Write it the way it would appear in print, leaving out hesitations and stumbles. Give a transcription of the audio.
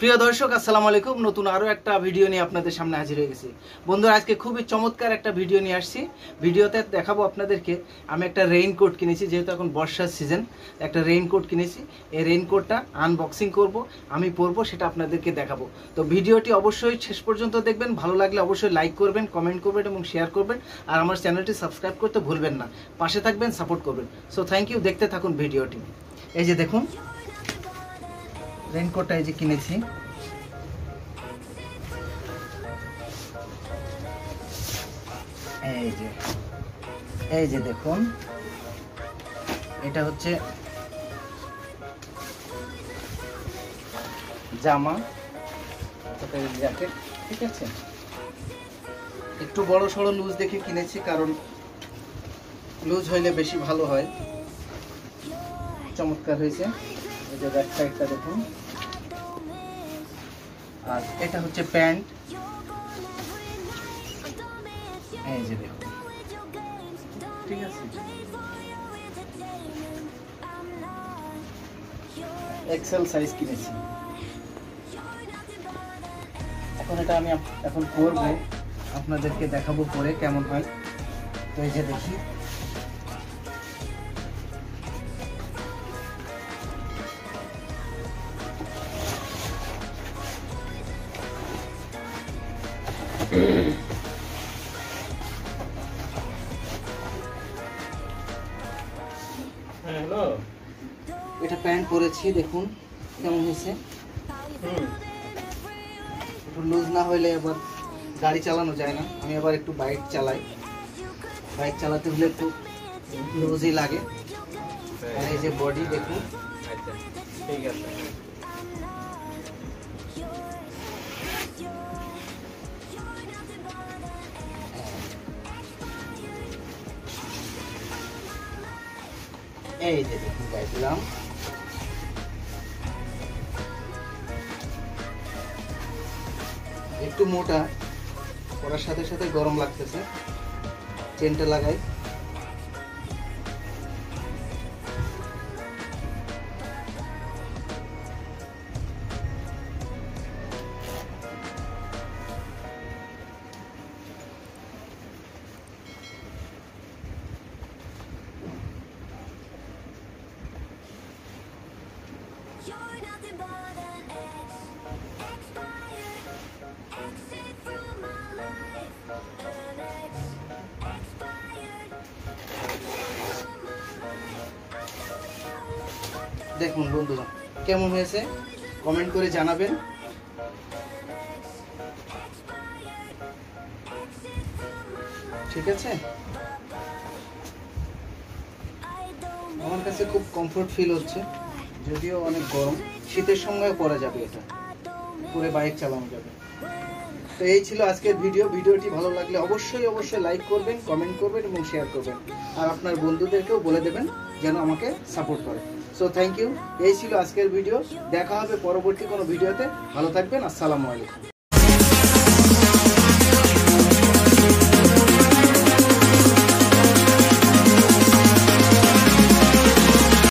প্রিয় দর্শক আসসালামু আলাইকুম। নতুন আরো একটা ভিডিও নিয়ে আপনাদের সামনে হাজির হয়ে গেছি। বন্ধুরা, আজকে খুবই চমৎকার একটা ভিডিও নিয়ে আসছি। ভিডিওতে দেখাবো আপনাদেরকে আমি একটা রেইনকোট কিনেছি, যেহেতু এখন বর্ষার সিজন। একটা রেইনকোট কিনেছি, এই রেইনকোটটা আনবক্সিং করব, আমি পরবো, সেটা আপনাদেরকে দেখাবো। তো ভিডিওটি অবশ্যই শেষ পর্যন্ত দেখবেন। ভালো লাগলে অবশ্যই লাইক করবেন, কমেন্ট করবেন এবং শেয়ার করবেন। আর আমার চ্যানেলটি সাবস্ক্রাইব করতে ভুলবেন না। পাশে থাকবেন, সাপোর্ট করবেন। So thank you. দেখতে থাকুন ভিডিওটি। এই যে দেখুন রেইনকোটটা এই যে কিনেছি। এই যে দেখুন, এটা হচ্ছে জামা, জ্যাকেট, ঠিক আছে। একটু বড় সড়ো লুজ দেখে কিনেছি, কারণ লুজ হইলে বেশি ভালো হয়। চমৎকার হয়েছে। এই যে ব্যাক সাইডটা দেখুন। আর এটা হচ্ছে প্যান্ট। এই যে দেখুন, ঠিক আছে। এক্সেল সাইজ কিনেছি। এখন এটা আমি এখন পরবো, আপনাদেরকে দেখাবো পরে কেমন হয়। তো এই যে দেখি, এটা প্যান্ট পরেছি, দেখুন কেমন হয়েছে। একটু লুজ না হইলে আবার গাড়ি চালানো যায় না। আমি আবার একটু বাইক চালাই, বাইক চালাতে হলে একটু লুজই লাগে। আর এই যে বডি দেখুন, ঠিক আছে। এই যে দেখুন গায়ে দিলাম। একটু মোটা, পরার সাথে সাথে গরম লাগতেছে। চেনটা লাগাই। দেখুন বন্ধুরা কেমন হয়েছে, কমেন্ট করে জানাবেন। ঠিক আছে, আমার কাছে খুব কমফোর্ট ফিল হচ্ছে, যদিও অনেক গরম। শীতের সময় পরা যাবে, এটা পরে বাইক চালানো যাবে। তো এই ছিল আজকের ভিডিও। ভিডিওটি ভালো লাগলে অবশ্যই লাইক করবেন, কমেন্ট করবেন এবং শেয়ার করবেন। আর আপনার বন্ধুদেরকেও বলে দেবেন যেন আমাকে সাপোর্ট করে। So thank you. এই ছিল আজকের ভিডিও। দেখা হবে পরবর্তী কোনো ভিডিওতে। ভালো থাকবেন। আসসালামু আলাইকুম।